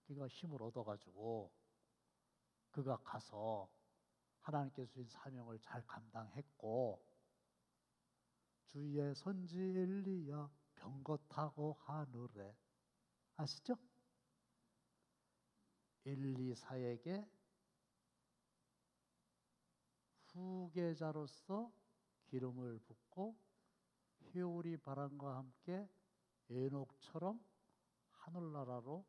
그가 힘을 얻어가지고 그가 가서 하나님께서 주신 사명을 잘 감당했고 주의 선지 엘리야 병거 타고 하늘에 아시죠? 엘리사에게 후계자로서 기름을 붓고 회오리 바람과 함께 에녹처럼 하늘나라로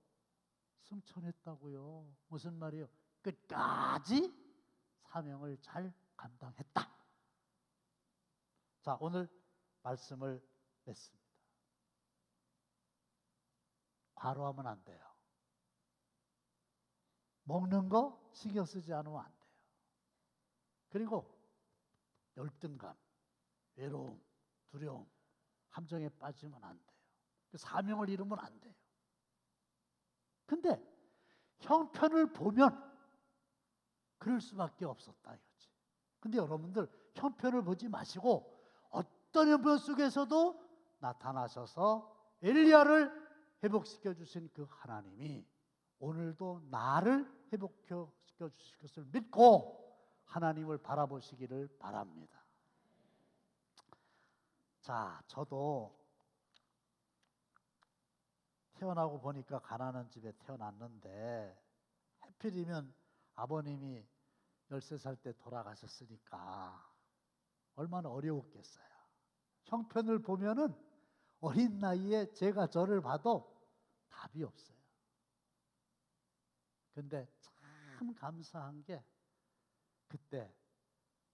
승천했다고요. 무슨 말이에요? 끝까지 사명을 잘 감당했다. 자, 오늘 말씀을 맺습니다. 과로하면 안 돼요. 먹는 거 신경 쓰지 않으면 안 돼요. 그리고 열등감, 외로움, 두려움, 함정에 빠지면 안 돼요. 사명을 잃으면 안 돼요. 근데 형편을 보면 그럴 수밖에 없었다 이거지. 근데 여러분들 형편을 보지 마시고 어떤 형편 속에서도 나타나셔서 엘리야를 회복시켜 주신 그 하나님이 오늘도 나를 회복시켜 주실 것을 믿고 하나님을 바라보시기를 바랍니다. 자, 저도 태어나고 보니까 가난한 집에 태어났는데 하필이면 아버님이 13살 때 돌아가셨으니까 얼마나 어려웠겠어요. 형편을 보면은 어린 나이에 제가 저를 봐도 답이 없어요. 근데 참 감사한 게 그때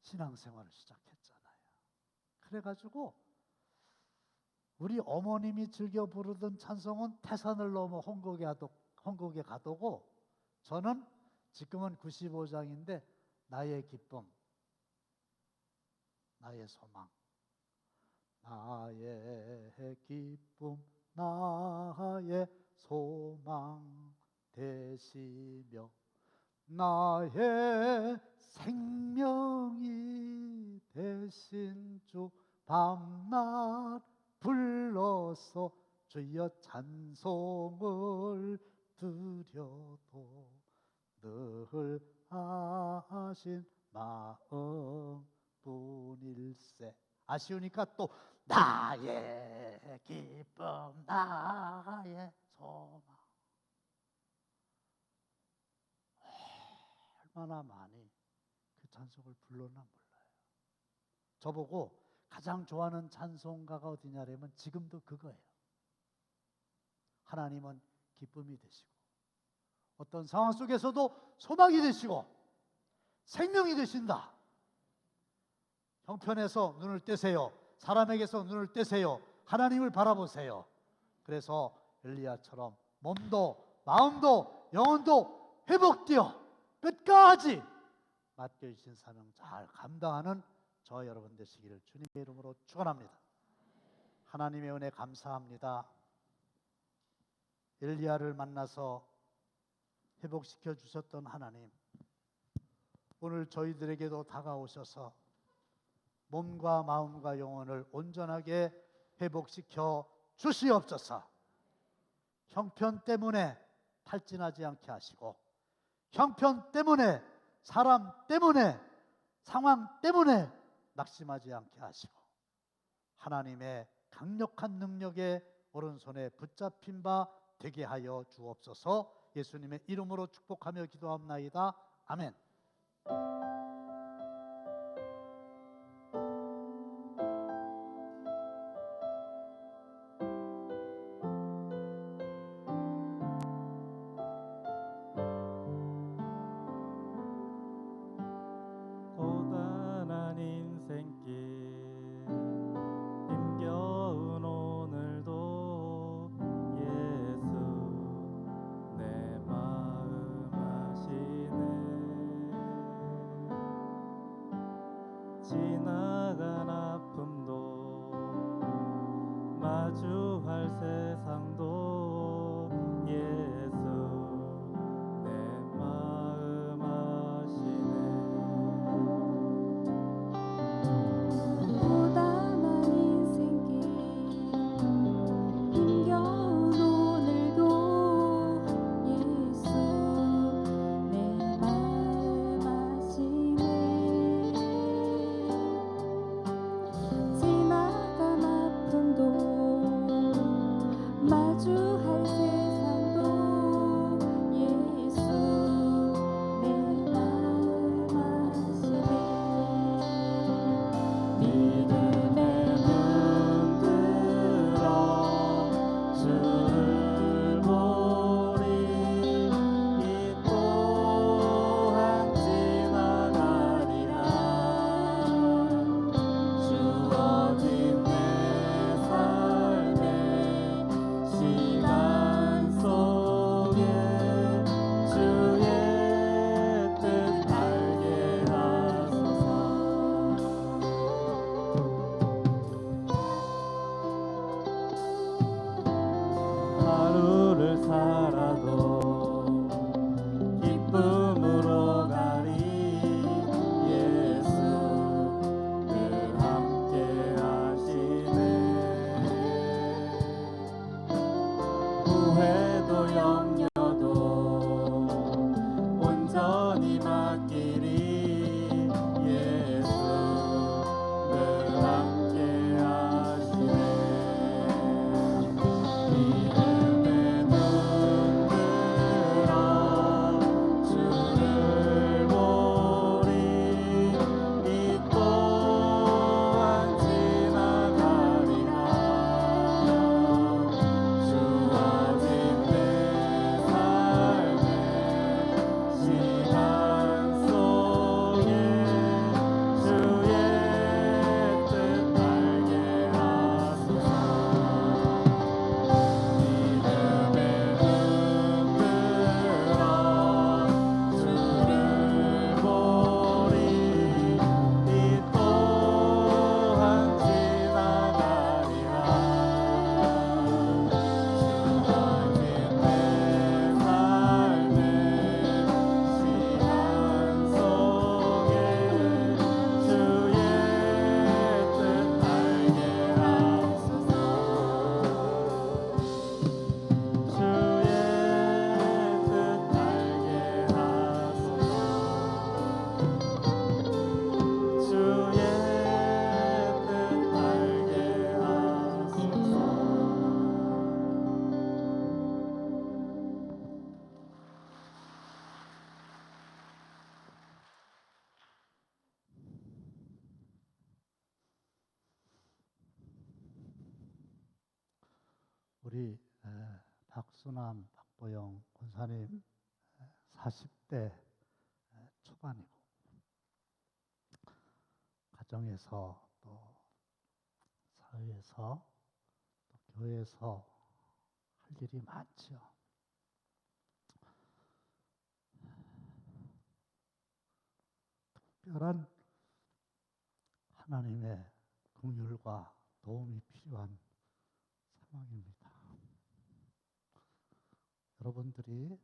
신앙생활을 시작했잖아요. 그래가지고 우리 어머님이 즐겨 부르던 찬송은 태산을 넘어 홍곡에 가도고 저는 지금은 95장인데 나의 기쁨, 나의 소망, 나의 기쁨, 나의 소망 되시며 나의 생명이 되신 주 밤낮 불러서 주여 찬송을 드려도 늘 아신 마음뿐일세. 아쉬우니까 또 나의 기쁨 나의 소망. 얼마나 많이 그 찬송을 불렀나 몰라요. 저보고 가장 좋아하는 찬송가가 어디냐면 지금도 그거예요. 하나님은 기쁨이 되시고 어떤 상황 속에서도 소망이 되시고 생명이 되신다. 형편에서 눈을 떼세요. 사람에게서 눈을 떼세요. 하나님을 바라보세요. 그래서 엘리야처럼 몸도 마음도 영혼도 회복되어 끝까지 맡겨주신 사명 잘 감당하는 저 여러분 되시기를 주님의 이름으로 축원합니다. 하나님의 은혜 감사합니다. 엘리야를 만나서 회복시켜 주셨던 하나님, 오늘 저희들에게도 다가오셔서 몸과 마음과 영혼을 온전하게 회복시켜 주시옵소서. 형편 때문에 탈진하지 않게 하시고, 형편 때문에, 사람 때문에, 상황 때문에 낙심하지 않게 하시고, 하나님의 강력한 능력에 오른손에 붙잡힌 바 되게 하여 주옵소서. 예수님의 이름으로 축복하며 기도합나이다. 아멘. 고단한 인생길 힘겨운 오늘도 예수 내 마음 아시네. 지나간 아픔도 마주할 세상도 예수 내 마음 아시네. 고단한 인생길 힘겨운 오늘도 예수 내 마음 아시네. 지나간 아픔도 마주할 세상도 예수 내 마음 아시네. 믿음의 눈 들어 주를 보리. 이 또한 지나가리라. 주어진 내 삶의 시간 속에 주의 뜻 알게 하소서. 하루를 살아도 기쁨으로 가리. 예수 늘 함께 하시네. 후회도 염려도 온전히 맡기리. 예수 늘 함께 하시네. 믿음의 눈 들어 주를 보리. 이 또한 지나가리라. 주어진 내 삶의 시간 속에 주의 뜻 알게 하소서. 믿음의 눈 들어 주를 보리. 이 또한 지나가리라. 주어진 내 삶의 시간 속에 주의 뜻 알게 하소서. 주의 뜻 알게 하소서. 주의 뜻 우리 박수남, 박보영 권사님 40대 초반이고, 가정에서 또 사회에서 또 교회에서 할 일이 많지요. 특별한 하나님의 긍휼과 도움이 필요한 상황입니다. 여러분들이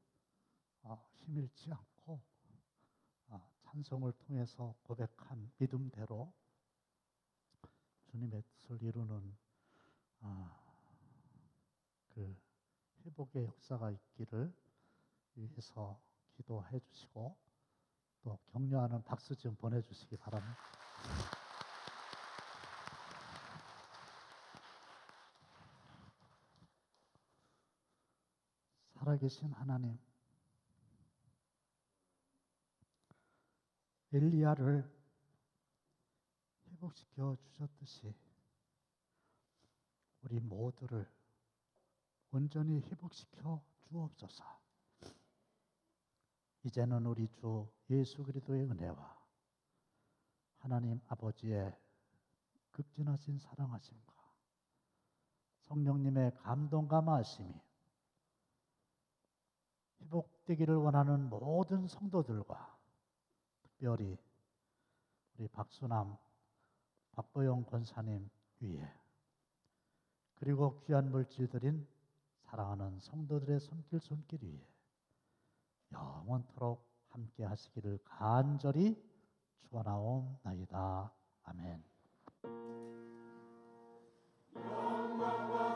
힘 잃지 않고 찬송을 통해서 고백한 믿음대로 주님의 뜻을 이루는 그 회복의 역사가 있기를 위해서 기도해 주시고 또 격려하는 박수 좀 보내주시기 바랍니다. 살아계신 하나님, 엘리야를 회복시켜 주셨듯이 우리 모두를 온전히 회복시켜 주옵소서. 이제는 우리 주 예수 그리스도의 은혜와 하나님 아버지의 극진하신 사랑하심과 성령님의 감동과 마심이 회복되기를 원하는 모든 성도들과 특별히 우리 박수남, 박보영 권사님 위에 그리고 귀한 물질들인 사랑하는 성도들의 손길 위에 영원토록 함께 하시기를 간절히 축원하옵나이다. 아멘. 영광과